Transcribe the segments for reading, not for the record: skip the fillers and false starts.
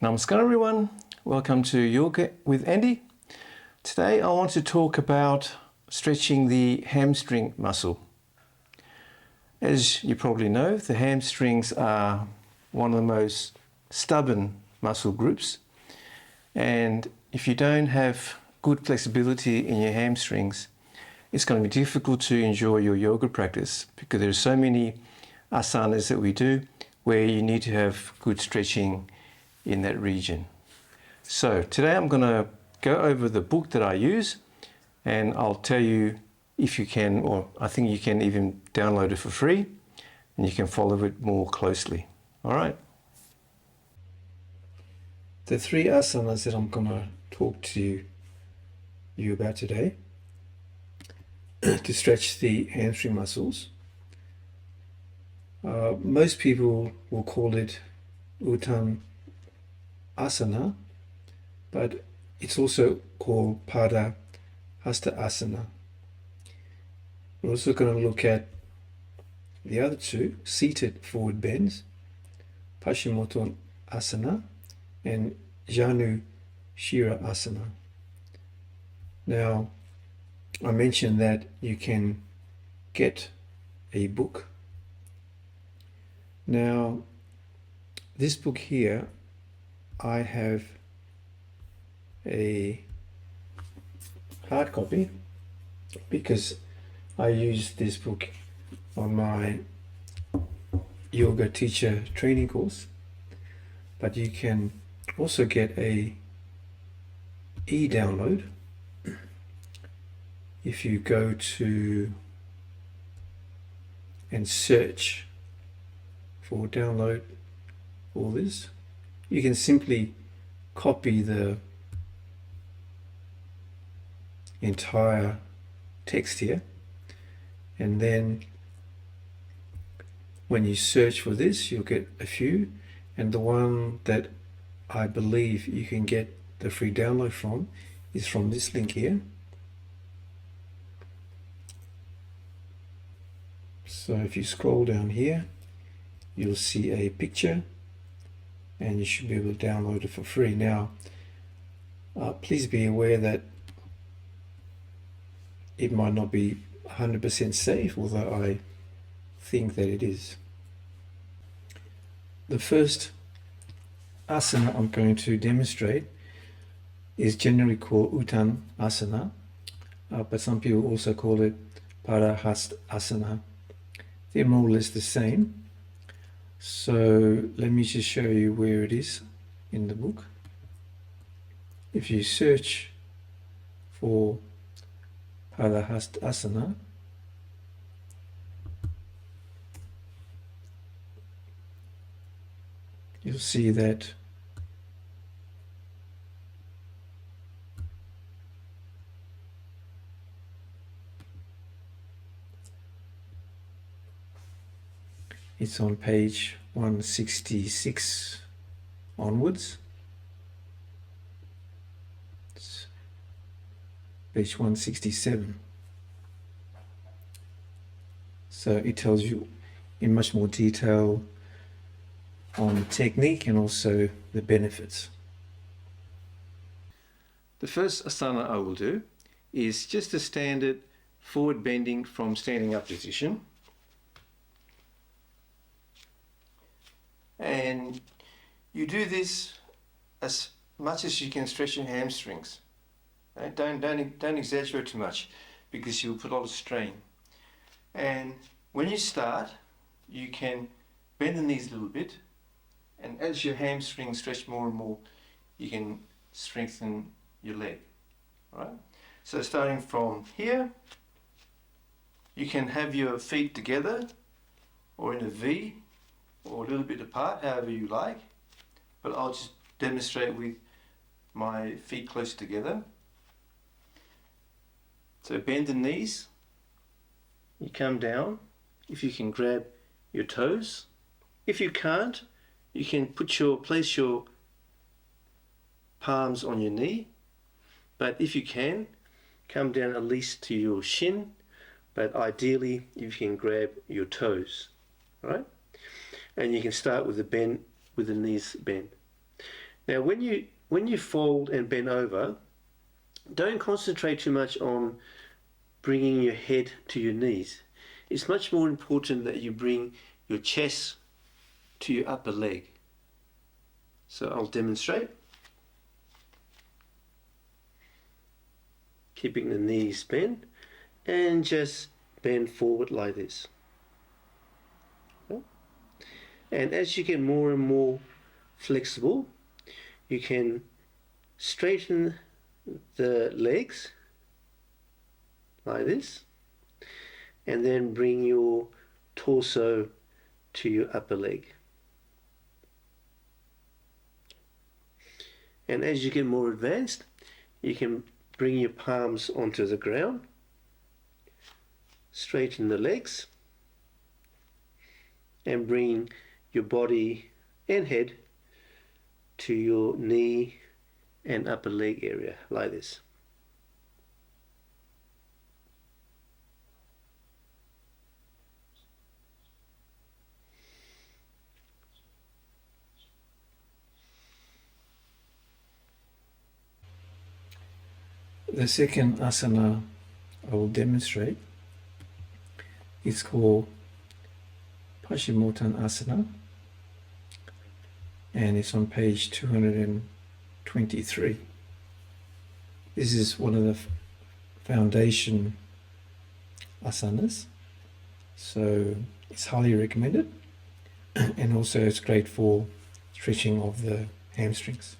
Namaskar everyone, welcome to Yoga with Andy. Today I want to talk about stretching the hamstring muscle. As you probably know, the hamstrings are one of the most stubborn muscle groups, and if you don't have good flexibility in your hamstrings, it's going to be difficult to enjoy your yoga practice because there are so many asanas that we do where you need to have good stretching in that region. So today I'm going to go over the book that I use, and I'll tell you if you can, or I think you can even download it for free and you can follow it more closely. All right. The three asanas that I'm going to talk to you about today to stretch the hamstring muscles. Most people will call it Uttan asana, but it's also called Pada Hasta asana. We're also going to look at the other two, seated forward bends, Paschimottanasana asana and Janu Shira asana. Now, I mentioned that you can get a book. Now, this book here, I have a hard copy because I used this book on my yoga teacher training course, but you can also get a e-download if you go to and search for download all this. You can simply copy the entire text here, and then when you search for this you'll get a few, and the one that I believe you can get the free download from is from this link here. So if you scroll down here you'll see a picture and you should be able to download it for free. Now, please be aware that it might not be 100% safe, although I think that it is. The first asana I'm going to demonstrate is generally called Uttan asana, but some people also call it Parahast asana. They're more or less the same. So let me just show you where it is in the book. If you search for Parahast asana, you'll see that it's on page 166 onwards. It's page 167. So it tells you in much more detail on the technique and also the benefits. The first asana I will do is just a standard forward bending from standing up position. And you do this as much as you can stretch your hamstrings. Right? Don't exaggerate too much because you'll put a lot of strain. And when you start, you can bend the knees a little bit, and as your hamstrings stretch more and more, you can strengthen your leg. Right? So starting from here, you can have your feet together or in a V, or a little bit apart, however you like, but I'll just demonstrate with my feet close together. So bend the knees, you come down. If you can grab your toes. If you can't, you can place your palms on your knee, but if you can, come down at least to your shin, but ideally you can grab your toes, right? And you can start with the bend, with the knees bent. Now when you fold and bend over, don't concentrate too much on bringing your head to your knees. It's much more important that you bring your chest to your upper leg. So I'll demonstrate. Keeping the knees bent and just bend forward like this. And as you get more and more flexible, you can straighten the legs like this, and then bring your torso to your upper leg. And as you get more advanced, you can bring your palms onto the ground, straighten the legs, and bring your body and head to your knee and upper leg area like this. The second asana I will demonstrate is called Paschimottanasana asana, and it's on page 223. This is one of the foundation asanas, so it's highly recommended, and also it's great for stretching of the hamstrings.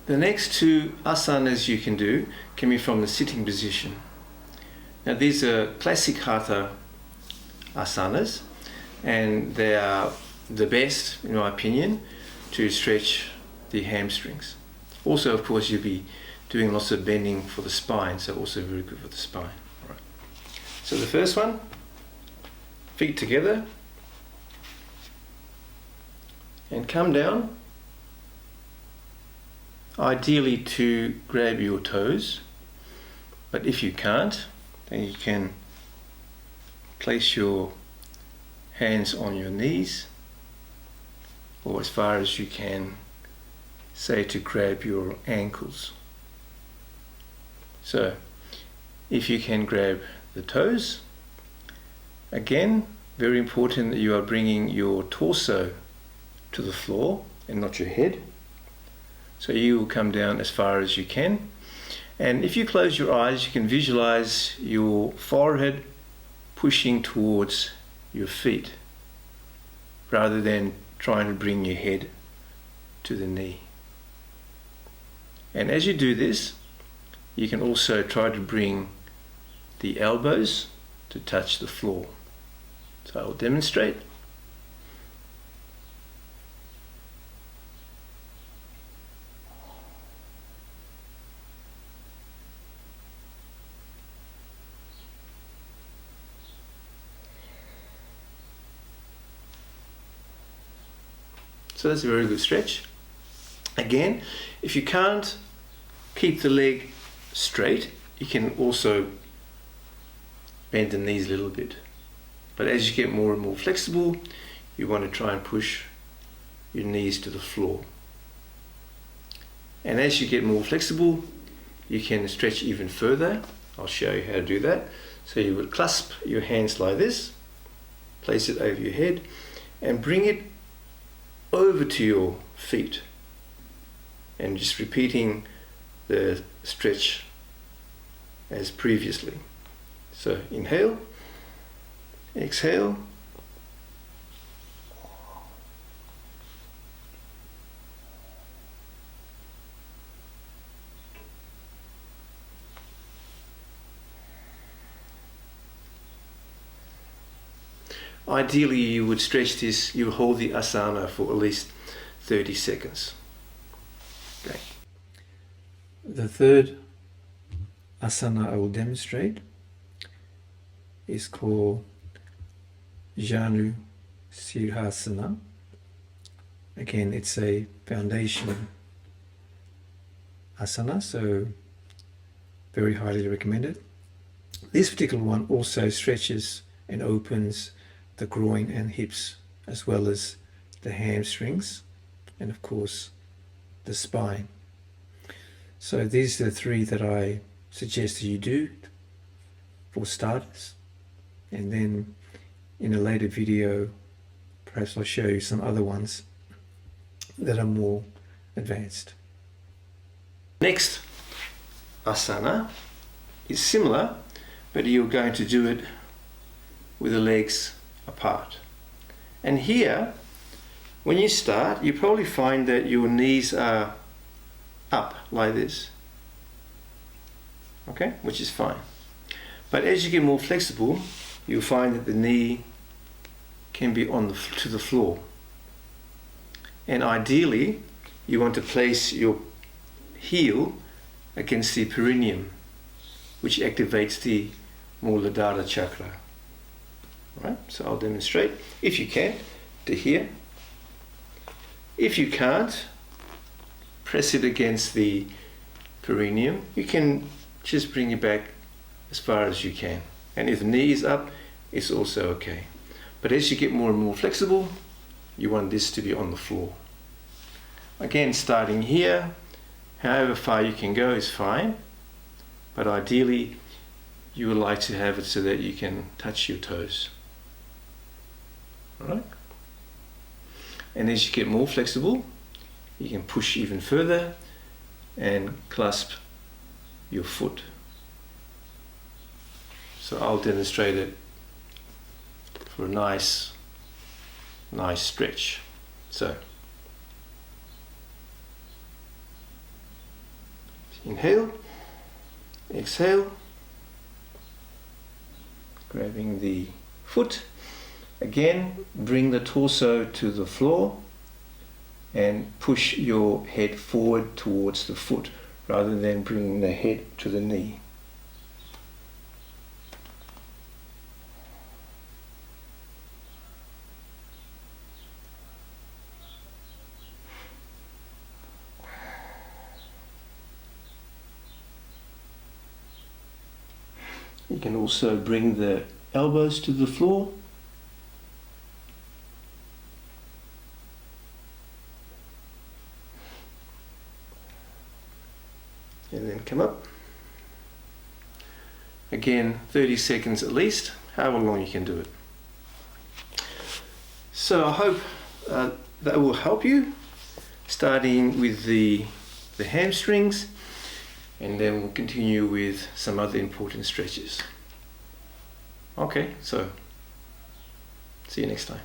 The next two asanas you can do can be from the sitting position. Now these are classic hatha asanas, and they are the best, in my opinion, to stretch the hamstrings. Also, of course, you'll be doing lots of bending for the spine, so also very good for the spine. All right. So the first one, feet together, and come down, ideally to grab your toes, but if you can't, then you can place your hands on your knees, or as far as you can, say, to grab your ankles. So if you can grab the toes, again, very important that you are bringing your torso to the floor and not your head. So you will come down as far as you can, and if you close your eyes, you can visualize your forehead pushing towards your feet rather than trying to bring your head to the knee. And as you do this, you can also try to bring the elbows to touch the floor. So I will demonstrate. So that's a very good stretch. Again, if you can't keep the leg straight, you can also bend the knees a little bit. But as you get more and more flexible, you want to try and push your knees to the floor. And as you get more flexible, you can stretch even further. I'll show you how to do that. So you would clasp your hands like this, place it over your head, and bring it over to your feet, and just repeating the stretch as previously. So inhale, exhale, ideally you would stretch this, you hold the asana for at least 30 seconds. Okay. The third asana I will demonstrate is called Janu Sirsasana. Again, it's a foundation asana, so very highly recommended. This particular one also stretches and opens the groin and hips, as well as the hamstrings and of course the spine. So these are the 3 that I suggest that you do for starters, and then in a later video perhaps I'll show you some other ones that are more advanced. Next asana is similar, but you're going to do it with the legs apart. And here, when you start, you probably find that your knees are up like this, okay, which is fine. But as you get more flexible, you'll find that the knee can be to the floor. And ideally, you want to place your heel against the perineum, which activates the Muladhara chakra. Right? So I'll demonstrate, if you can, to here. If you can't, press it against the perineum. You can just bring it back as far as you can. And if the knee is up, it's also okay. But as you get more and more flexible, you want this to be on the floor. Again, starting here, however far you can go is fine, but ideally you would like to have it so that you can touch your toes. Alright? And as you get more flexible, you can push even further and clasp your foot. So I'll demonstrate it for a nice stretch. So inhale, exhale, grabbing the foot. Again, bring the torso to the floor and push your head forward towards the foot rather than bringing the head to the knee. You can also bring the elbows to the floor. And then come up. Again, 30 seconds at least, however long you can do it. So I hope that will help you, starting with the hamstrings, and then we'll continue with some other important stretches. Okay, so see you next time.